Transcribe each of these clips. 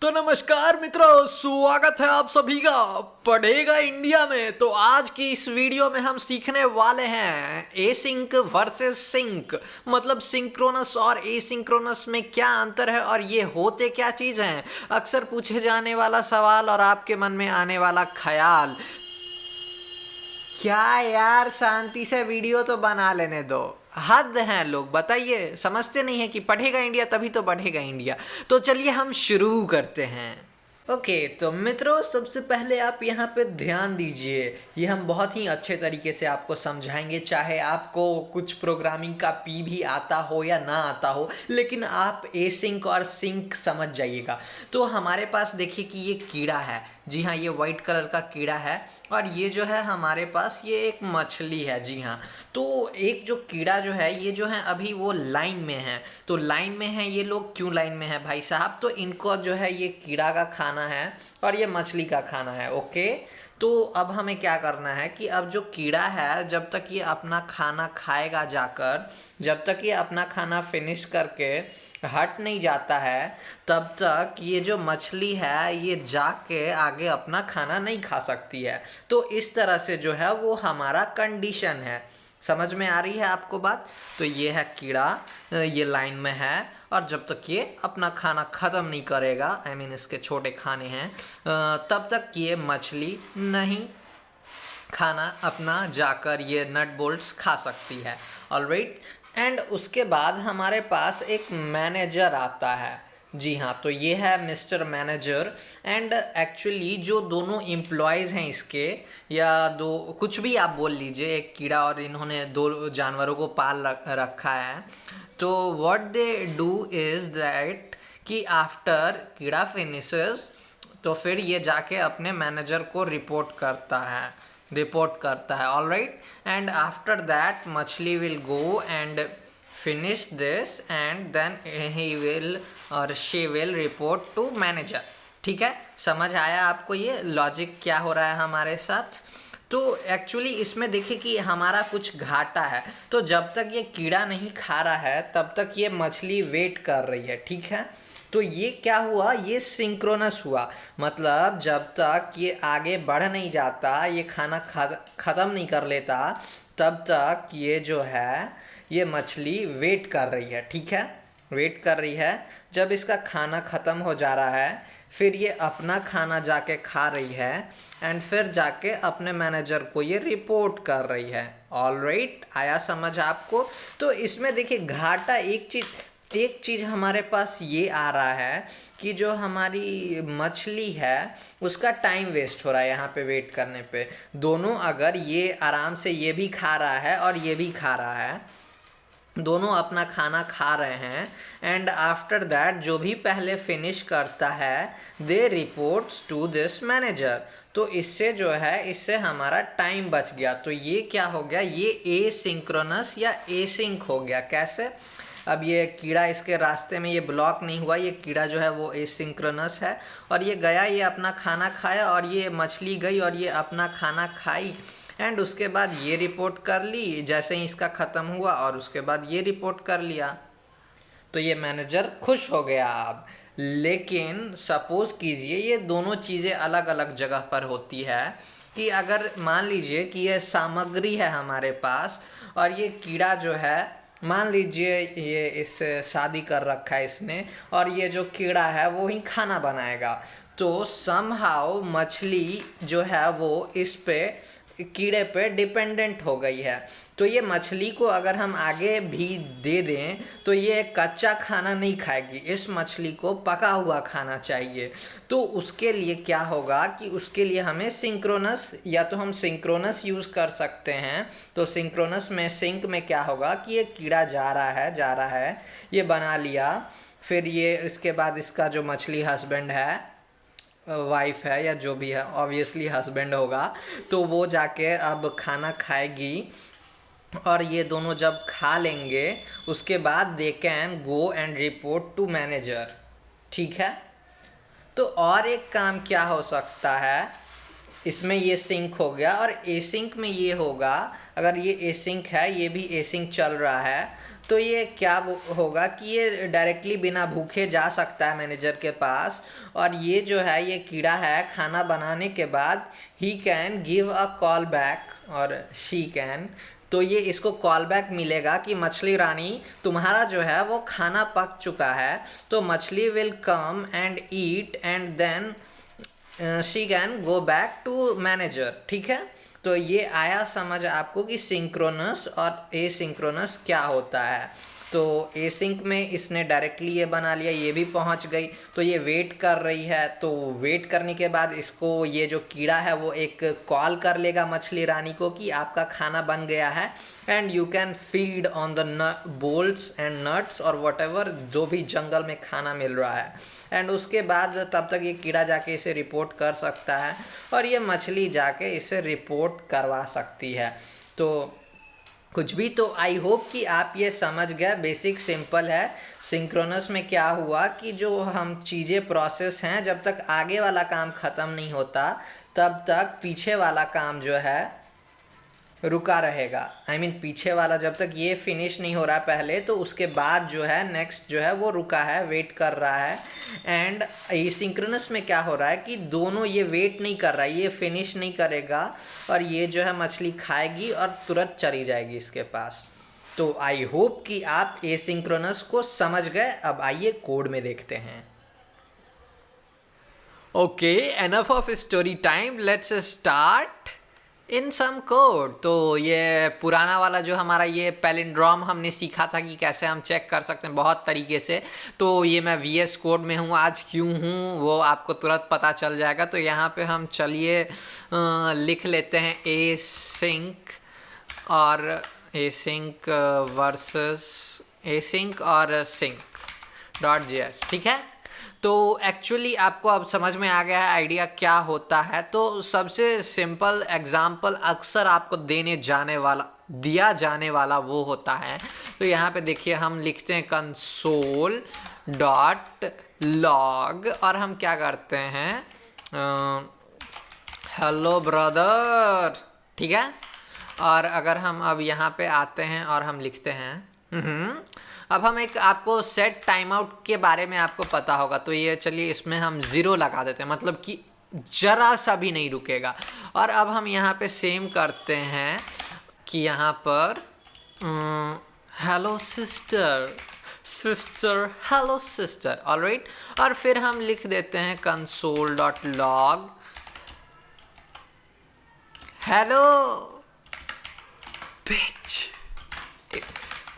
तो नमस्कार मित्रों, स्वागत है आप सभी का पढ़ेगा इंडिया में। तो आज की इस वीडियो में हम सीखने वाले हैं एसिंक वर्सेस सिंक, मतलब सिंक्रोनस और एसिंक्रोनस में क्या अंतर है और ये होते क्या चीज़ हैं। अक्सर पूछे जाने वाला सवाल और आपके मन में आने वाला ख्याल। क्या यार, शांति से वीडियो तो बना लेने दो। हद हैं लोग, बताइए समझते नहीं है कि पढ़ेगा इंडिया तभी तो बढ़ेगा इंडिया। तो चलिए हम शुरू करते हैं। ओके तो मित्रों, सबसे पहले आप यहाँ पे ध्यान दीजिए। ये हम बहुत ही अच्छे तरीके से आपको समझाएंगे, चाहे आपको कुछ प्रोग्रामिंग का पी भी आता हो या ना आता हो, लेकिन आप एसिंक और सिंक समझ जाइएगा। तो हमारे पास देखिए कि ये कीड़ा है। जी हाँ, ये वाइट कलर का कीड़ा है और ये जो है हमारे पास ये एक मछली है। जी हाँ, तो एक जो कीड़ा जो है ये जो है अभी वो लाइन में है। तो लाइन में है ये लोग, क्यों लाइन में है भाई साहब? तो इनको जो है ये कीड़ा का खाना है और ये मछली का खाना है। ओके, तो अब हमें क्या करना है कि अब जो कीड़ा है जब तक ये अपना खाना खाएगा जाकर, जब तक ये अपना खाना फिनिश करके हट नहीं जाता है, तब तक ये जो मछली है ये जाके आगे अपना खाना नहीं खा सकती है। तो इस तरह से जो है वो हमारा कंडीशन है। समझ में आ रही है आपको बात? तो ये है कीड़ा, ये लाइन में है और जब तक ये अपना खाना ख़त्म नहीं करेगा, आई मीन इसके छोटे खाने हैं, तब तक ये मछली नहीं खाना अपना जाकर ये नट बोल्ट्स खा सकती है। ऑलराइट, एंड उसके बाद हमारे पास एक मैनेजर आता है। जी हाँ, तो ये है मिस्टर मैनेजर। एंड एक्चुअली जो दोनों एम्प्लॉयज़ हैं इसके, या दो कुछ भी आप बोल लीजिए, एक कीड़ा और इन्होंने दो जानवरों को पाल रखा है। तो what they do is that कि आफ्टर कीड़ा फिनिशेस, तो फिर ये जाके अपने मैनेजर को रिपोर्ट करता है। All right, and after that मछली will go and finish this and then he will और she will report to manager. ठीक है, समझ आया आपको ये लॉजिक क्या हो रहा है हमारे साथ? तो एक्चुअली इसमें देखिए कि हमारा कुछ घाटा है। तो जब तक ये कीड़ा नहीं खा रहा है तब तक ये मछली वेट कर रही है। ठीक है, तो ये क्या हुआ, ये सिंक्रोनस हुआ। मतलब जब तक ये आगे बढ़ नहीं जाता, ये खाना ख़त्म नहीं कर लेता, तब तक ये जो है ये मछली वेट कर रही है। ठीक है, वेट कर रही है। जब इसका खाना ख़त्म हो जा रहा है फिर ये अपना खाना जाके खा रही है एंड फिर जाके अपने मैनेजर को ये रिपोर्ट कर रही है। ऑल राइट, आया समझ आपको? तो इसमें देखिए घाटा एक चीज़ हमारे पास ये आ रहा है कि जो हमारी मछली है उसका टाइम वेस्ट हो रहा है यहाँ पे वेट करने पे। दोनों अगर ये आराम से ये भी खा रहा है और ये भी खा रहा है, दोनों अपना खाना खा रहे हैं, एंड आफ्टर दैट जो भी पहले फिनिश करता है दे रिपोर्ट्स टू दिस मैनेजर। तो इससे जो है इससे हमारा टाइम बच गया। तो ये क्या हो गया, ये एसिंक्रोनस या एसिंक हो गया। कैसे? अब ये कीड़ा इसके रास्ते में ये ब्लॉक नहीं हुआ, ये कीड़ा जो है वो एसिंक्रोनस है और ये गया, ये अपना खाना खाया और ये मछली गई और ये अपना खाना खाई एंड उसके बाद ये रिपोर्ट कर ली जैसे ही इसका ख़त्म हुआ और उसके बाद ये रिपोर्ट कर लिया। तो ये मैनेजर खुश हो गया अब। लेकिन सपोज़ कीजिए ये दोनों चीज़ें अलग अलग जगह पर होती है कि अगर मान लीजिए कि ये सामग्री है हमारे पास और ये कीड़ा जो है, मान लीजिए ये इस शादी कर रखा है इसने और ये जो कीड़ा है वो ही खाना बनाएगा। तो समहाउ मछली जो है वो इस पे कीड़े पे डिपेंडेंट हो गई है। तो ये मछली को अगर हम आगे भी दे दें तो ये कच्चा खाना नहीं खाएगी, इस मछली को पका हुआ खाना चाहिए। तो उसके लिए क्या होगा कि उसके लिए हमें सिंक्रोनस, या तो हम सिंक्रोनस यूज़ कर सकते हैं। तो सिंक्रोनस में सिंक में क्या होगा कि ये कीड़ा जा रहा है, ये बना लिया, फिर ये इसके बाद इसका जो मछली हस्बैंड है, वाइफ है या जो भी है, ऑब्वियसली हस्बैंड होगा, तो वो जाके अब खाना खाएगी और ये दोनों जब खा लेंगे उसके बाद they can go and report to manager. ठीक है, तो और एक काम क्या हो सकता है इसमें ये सिंक हो गया, और एसिंक में ये होगा, अगर ये एसिंक है, ये भी एसिंक चल रहा है, तो ये क्या होगा कि ये डायरेक्टली बिना भूखे जा सकता है मैनेजर के पास, और ये जो है ये कीड़ा है, खाना बनाने के बाद he can give a call back और शी कैन, तो ये इसको कॉल बैक मिलेगा कि मछली रानी तुम्हारा जो है वो खाना पक चुका है, तो मछली will come and eat and then she can go back to manager. ठीक है, तो ये आया समझ आपको कि सिंक्रोनस और एसिंक्रोनस क्या होता है। तो एसिंक में इसने डायरेक्टली ये बना लिया, ये भी पहुंच गई, तो ये वेट कर रही है, तो वेट करने के बाद इसको ये जो कीड़ा है वो एक कॉल कर लेगा मछली रानी को कि आपका खाना बन गया है, and you can feed on the bolts and nuts और वट एवर जो भी जंगल में खाना मिल रहा है, एंड उसके बाद तब तक ये कीड़ा जाके इसे रिपोर्ट कर सकता है, और ये मछली जाके इसे रिपोर्ट करवा सकती है। तो कुछ भी, तो आई होप कि आप ये समझ गए, बेसिक सिंपल है। सिंक्रोनस में क्या हुआ कि जो हम चीज़ें प्रोसेस हैं, जब तक आगे वाला काम ख़त्म नहीं होता तब तक पीछे वाला काम जो है रुका रहेगा। आई मीन पीछे वाला जब तक ये फिनिश नहीं हो रहा पहले, तो उसके बाद जो है नेक्स्ट जो है वो रुका है, वेट कर रहा है। एंड एसिंक्रोनस में क्या हो रहा है कि दोनों ये वेट नहीं कर रहा है, ये फिनिश नहीं करेगा, और ये जो है मछली खाएगी और तुरंत चली जाएगी इसके पास। तो आई होप कि आप एसिंक्रोनस को समझ गए। अब आइए कोड में देखते हैं। Okay, enough of story time, let's start in some code. तो ये पुराना वाला जो हमारा ये पैलिंड्रोम हमने सीखा था कि कैसे हम चेक कर सकते हैं बहुत तरीके से, तो ये मैं VS कोड में हूँ आज, क्यों हूँ वो आपको तुरंत पता चल जाएगा। तो यहाँ पे हम चलिए लिख लेते हैं एसिंक और एसिंक वर्सेस एसिंक और सिंक.js। ठीक है, तो एक्चुअली आपको अब समझ में आ गया है आइडिया क्या होता है। तो सबसे सिंपल एग्जांपल अक्सर आपको दिया जाने वाला वो होता है। तो यहाँ पे देखिए हम लिखते हैं कंसोल डॉट लॉग, और हम क्या करते हैं हेलो ब्रदर। ठीक है, और अगर हम अब यहाँ पे आते हैं और हम लिखते हैं अब हम एक आपको सेट टाइम आउट के बारे में आपको पता होगा, तो ये चलिए इसमें हम 0 लगा देते हैं, मतलब कि जरा सा भी नहीं रुकेगा। और अब हम यहाँ पे सेम करते हैं कि यहाँ पर hello sister hello sister, alright. और फिर हम लिख देते हैं कंसोल डॉट लॉग हेलो बिच।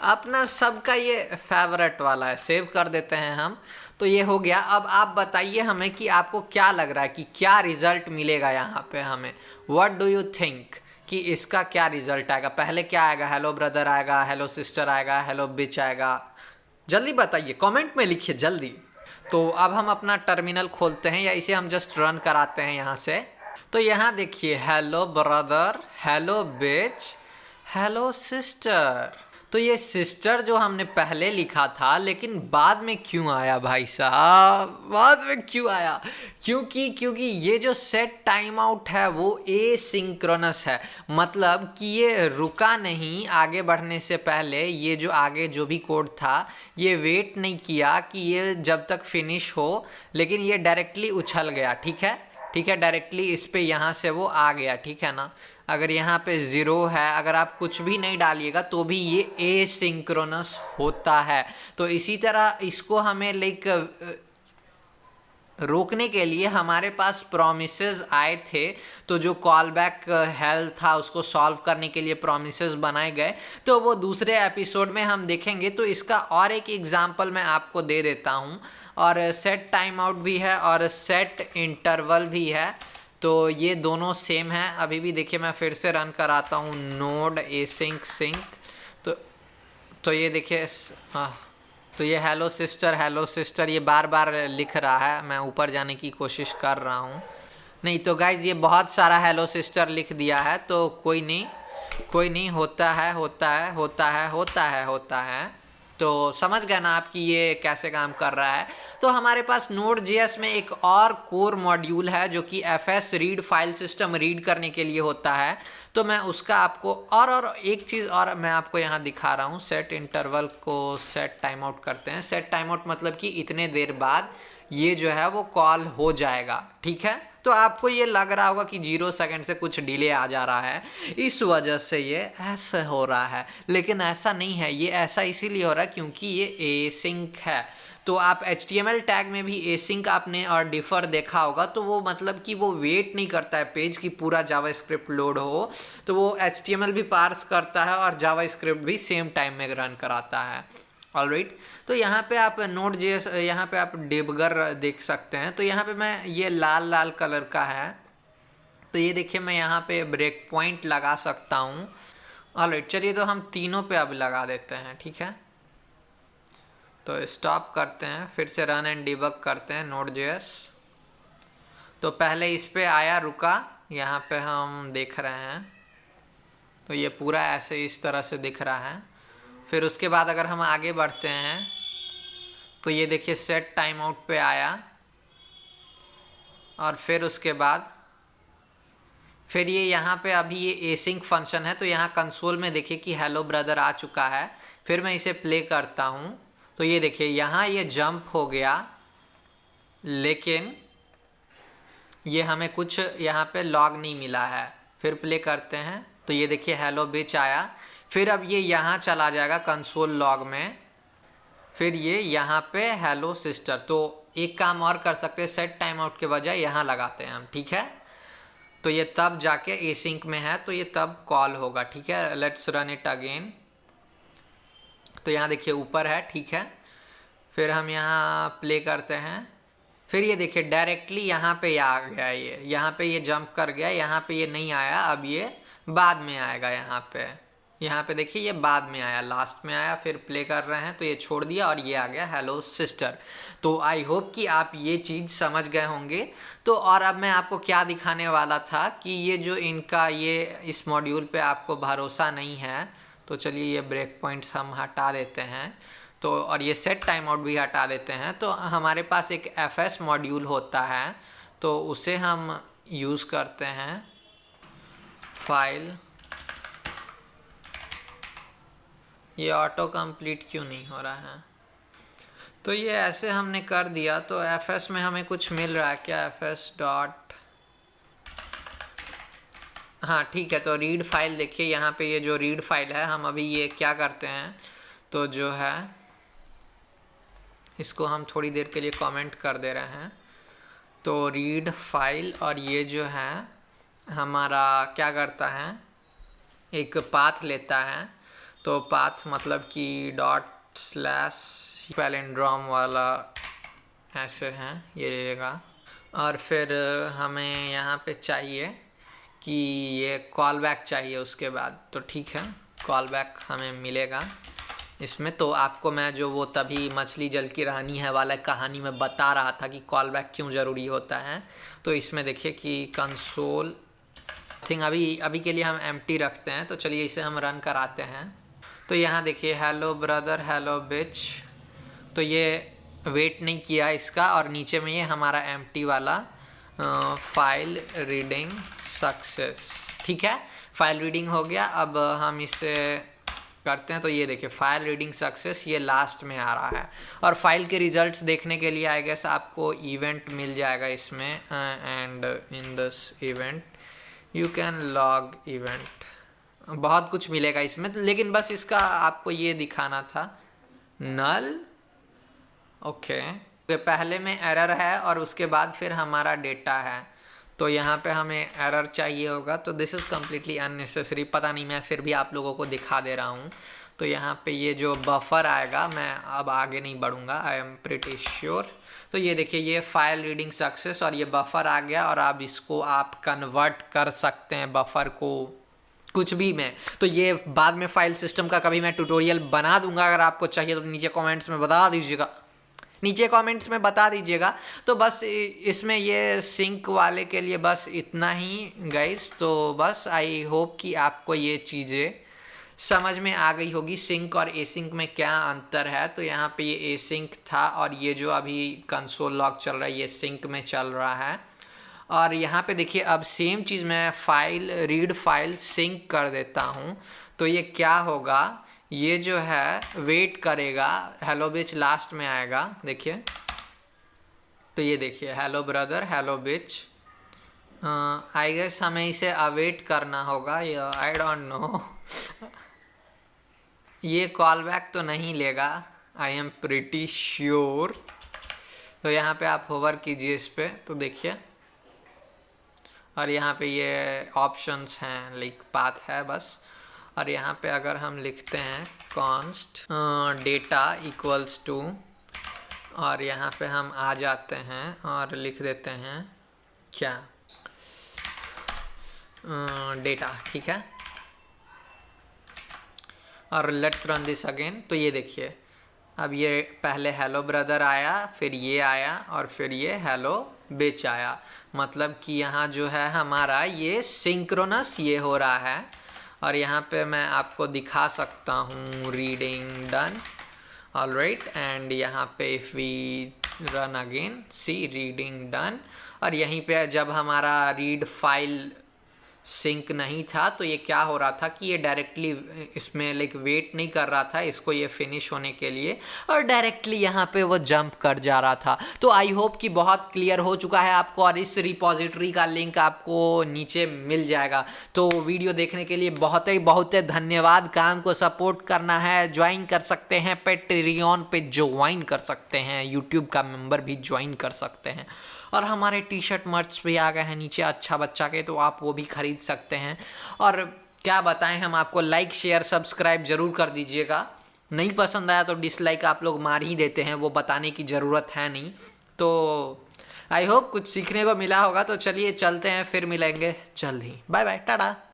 अपना सबका ये फेवरेट वाला है, सेव कर देते हैं हम। तो ये हो गया। अब आप बताइए हमें कि आपको क्या लग रहा है कि क्या रिजल्ट मिलेगा यहाँ पे हमें। व्हाट डू यू थिंक कि इसका क्या रिजल्ट आएगा? पहले क्या आएगा? हेलो ब्रदर आएगा, हेलो सिस्टर आएगा, हेलो बिच आएगा? जल्दी बताइए, कमेंट में लिखिए जल्दी। तो अब हम अपना टर्मिनल खोलते हैं, या इसे हम जस्ट रन कराते हैं यहाँ से। तो यहाँ देखिए हेलो ब्रदर, हेलो बिच, हेलो सिस्टर। तो ये सिस्टर जो हमने पहले लिखा था, लेकिन बाद में क्यों आया भाई साहब? बाद में क्यों आया? क्योंकि ये जो सेट टाइम आउट है वो एसिंक्रोनस है, मतलब कि ये रुका नहीं आगे बढ़ने से पहले। ये जो आगे जो भी कोड था ये वेट नहीं किया कि ये जब तक फिनिश हो, लेकिन ये डायरेक्टली उछल गया। ठीक है, डायरेक्टली इस पे यहाँ से वो आ गया। ठीक है ना, अगर यहाँ पे 0 है, अगर आप कुछ भी नहीं डालिएगा तो भी ये एसिंक्रोनस होता है। तो इसी तरह इसको हमें रोकने के लिए हमारे पास प्रॉमिसेस आए थे, तो जो कॉल बैक हेल्थ था उसको सॉल्व करने के लिए प्रॉमिसेस बनाए गए, तो वो दूसरे एपिसोड में हम देखेंगे। तो इसका और एक एग्जांपल मैं आपको दे देता हूँ, और सेट टाइम आउट भी है और सेट इंटरवल भी है, तो ये दोनों सेम है। अभी भी देखिए मैं फिर से रन कराता हूँ नोड एसिंक सिंक, तो ये देखिए, हाँ, तो ये हेलो सिस्टर ये बार बार लिख रहा है। मैं ऊपर जाने की कोशिश कर रहा हूँ, नहीं तो गाइज ये बहुत सारा हेलो सिस्टर लिख दिया है। तो कोई नहीं, होता है। तो समझ गए ना आप कि ये कैसे काम कर रहा है। तो हमारे पास Node.js में एक और कोर मॉड्यूल है जो कि fs read file system read करने के लिए होता है। तो मैं उसका आपको और एक चीज़ और मैं आपको यहाँ दिखा रहा हूँ। सेट इंटरवल को सेट टाइम आउट करते हैं। सेट टाइम आउट मतलब कि इतने देर बाद ये जो है वो कॉल हो जाएगा, ठीक है। तो आपको ये लग रहा होगा कि 0 सेकंड से कुछ डिले आ जा रहा है, इस वजह से ये ऐसा हो रहा है, लेकिन ऐसा नहीं है। ये ऐसा इसीलिए हो रहा है क्योंकि ये एसिंक है। तो आप HTML टैग में भी एसिंक आपने और डिफर देखा होगा, तो वो मतलब कि वो वेट नहीं करता है पेज की पूरा जावास्क्रिप्ट लोड हो, तो वो HTML भी पार्स करता है और जावास्क्रिप्ट भी सेम टाइम में रन कराता है। ऑलराइट, तो यहाँ पे आप Node.js, यहाँ पे आप डिबगर देख सकते हैं। तो यहाँ पे मैं ये लाल लाल कलर का है, तो ये देखिए मैं यहाँ पे ब्रेक पॉइंट लगा सकता हूँ। ऑलराइट, चलिए तो हम तीनों पे अब लगा देते हैं, ठीक है। तो स्टॉप करते हैं, फिर से रन एंड डिबग करते हैं Node.js। तो पहले इस पे आया, रुका, यहाँ पे हम देख रहे हैं तो ये पूरा ऐसे इस तरह से दिख रहा है। फिर उसके बाद अगर हम आगे बढ़ते हैं तो ये देखिए सेट टाइम आउट पे आया, और फिर उसके बाद फिर ये यहाँ पे अभी ये एसिंक फंक्शन है, तो यहाँ कंसोल में देखिए कि हेलो ब्रदर आ चुका है। फिर मैं इसे प्ले करता हूँ तो ये देखिए यहाँ ये जंप हो गया, लेकिन ये हमें कुछ यहाँ पे लॉग नहीं मिला है। फिर प्ले करते हैं तो ये देखिए हेलो बिच आया। फिर अब ये यहाँ चला जाएगा कंसोल लॉग में, फिर ये यहाँ पे हेलो सिस्टर। तो एक काम और कर सकते हैं, सेट टाइम आउट के बजाय यहाँ लगाते हैं हम, ठीक है। तो ये तब जाके एसिंक में है, तो ये तब कॉल होगा, ठीक है। Let's run it again. तो यहाँ देखिए ऊपर है, ठीक है। फिर हम यहाँ प्ले करते हैं, फिर ये देखिए डायरेक्टली यहाँ पे आ गया, ये यहाँ पे ये जंप कर गया, यहाँ पे ये नहीं आया, अब ये बाद में आएगा। यहाँ पे देखिए ये बाद में आया, लास्ट में आया। फिर प्ले कर रहे हैं तो ये छोड़ दिया और ये आ गया हेलो सिस्टर। तो आई होप कि आप ये चीज़ समझ गए होंगे। तो और अब मैं आपको क्या दिखाने वाला था कि ये जो इनका ये इस मॉड्यूल पे आपको भरोसा नहीं है, तो चलिए ये ब्रेक पॉइंट्स हम हटा देते हैं, तो और ये सेट टाइम आउट भी हटा देते हैं। तो हमारे पास एक fs मॉड्यूल होता है, तो उसे हम यूज़ करते हैं। फाइल, ये ऑटो कंप्लीट क्यों नहीं हो रहा है? तो ये ऐसे हमने कर दिया, तो fs में हमें कुछ मिल रहा है क्या? fs डॉट, हाँ ठीक है। तो रीड फाइल देखिए, यहाँ पे ये जो रीड फाइल है, हम अभी ये क्या करते हैं, तो जो है इसको हम थोड़ी देर के लिए कमेंट कर दे रहे हैं। तो रीड फाइल, और ये जो है हमारा क्या करता है, एक पाथ लेता है। तो पाथ मतलब कि डॉट स्लैश पैलिंड्रोम वाला ऐसे है, ये रहेगा। और फिर हमें यहाँ पे चाहिए कि ये कॉल बैक चाहिए उसके बाद, तो ठीक है, कॉल बैक हमें मिलेगा इसमें। तो आपको मैं जो वो तभी मछली जल की रानी है वाला कहानी में बता रहा था कि कॉल बैक क्यों ज़रूरी होता है। तो इसमें देखिए कि कंसोल थिंग अभी के लिए हम एम्प्टी रखते हैं। तो चलिए इसे हम रन कराते हैं। तो यहाँ देखिए हेलो ब्रदर हेलो बिच, तो ये वेट नहीं किया इसका, और नीचे में ये हमारा एम्प्टी वाला फाइल रीडिंग सक्सेस, ठीक है। फाइल रीडिंग हो गया। अब हम इसे करते हैं, तो ये देखिए फाइल रीडिंग सक्सेस, ये लास्ट में आ रहा है। और फाइल के रिजल्ट्स देखने के लिए आई गेस आपको इवेंट मिल जाएगा इसमें, and in this event you can log event, बहुत कुछ मिलेगा इसमें। लेकिन बस इसका आपको ये दिखाना था नल, ओके। पहले में एरर है और उसके बाद फिर हमारा डेटा है, तो यहाँ पे हमें एरर चाहिए होगा। तो दिस इज़ कम्प्लीटली अननेसेसरी, पता नहीं, मैं फिर भी आप लोगों को दिखा दे रहा हूँ। तो यहाँ पे ये जो बफर आएगा, मैं अब आगे नहीं बढ़ूँगा, आई एम प्रिटी श्योर। तो ये देखिए ये फाइल रीडिंग सक्सेस और ये बफर आ गया, और अब इसको आप कन्वर्ट कर सकते हैं बफर को कुछ भी में। तो ये बाद में फाइल सिस्टम का कभी मैं ट्यूटोरियल बना दूंगा, अगर आपको चाहिए तो नीचे कमेंट्स में बता दीजिएगा, तो बस इसमें ये सिंक वाले के लिए बस इतना ही गाइस। तो बस आई होप कि आपको ये चीज़ें समझ में आ गई होगी सिंक और एसिंक में क्या अंतर है। तो यहाँ पे ये एसिंक था और ये जो अभी कंसोल लॉग चल रहा है ये सिंक में चल रहा है। और यहाँ पे देखिए अब सेम चीज़ मैं फाइल रीड फाइल सिंक कर देता हूँ तो ये क्या होगा, ये जो है वेट करेगा, हेलो बिच लास्ट में आएगा देखिए। तो ये देखिए hello brother hello bitch, I guess हमें इसे अवेट करना होगा, ये आई डोंट नो ये कॉल बैक तो नहीं लेगा, आई एम प्रिटी श्योर। तो यहाँ पे आप होवर कीजिए इस पे तो देखिए, और यहाँ पे ये ऑप्शंस हैं लाइक पाथ है बस। और यहाँ पे अगर हम लिखते हैं कॉन्स्ट डेटा इक्वल्स टू, और यहाँ पे हम आ जाते हैं और लिख देते हैं क्या डेटा, ठीक है। और लेट्स रन दिस अगेन। तो ये देखिए अब ये पहले हेलो ब्रदर आया, फिर ये आया और फिर ये हेलो बिच आया, मतलब कि यहाँ जो है हमारा ये सिंक्रोनस ये हो रहा है। और यहाँ पे मैं आपको दिखा सकता हूँ रीडिंग डन, ऑलराइट, एंड यहाँ पे if we run again see reading done. और यहीं पे जब हमारा रीड फाइल सिंक नहीं था तो ये क्या हो रहा था कि ये डायरेक्टली इसमें लाइक वेट नहीं कर रहा था इसको ये फिनिश होने के लिए, और डायरेक्टली यहाँ पे वो जंप कर जा रहा था। तो आई होप कि बहुत क्लियर हो चुका है आपको, और इस रिपॉजिटरी का लिंक आपको नीचे मिल जाएगा। तो वीडियो देखने के लिए बहुत ही धन्यवाद। काम को सपोर्ट करना है ज्वाइन कर सकते हैं, पेट्रियन पे ज्वाइन कर सकते हैं, यूट्यूब का मेंबर भी ज्वाइन कर सकते हैं। और हमारे टी शर्ट मर्च भी आ गए हैं नीचे अच्छा बच्चा के, तो आप वो भी खरीद सकते हैं। और क्या बताएं हम आपको, लाइक शेयर सब्सक्राइब जरूर कर दीजिएगा। नहीं पसंद आया तो डिसलाइक आप लोग मार ही देते हैं, वो बताने की ज़रूरत है नहीं। तो आई होप कुछ सीखने को मिला होगा। तो चलिए चलते हैं, फिर मिलेंगे जल्द ही, बाय बाय टाटा।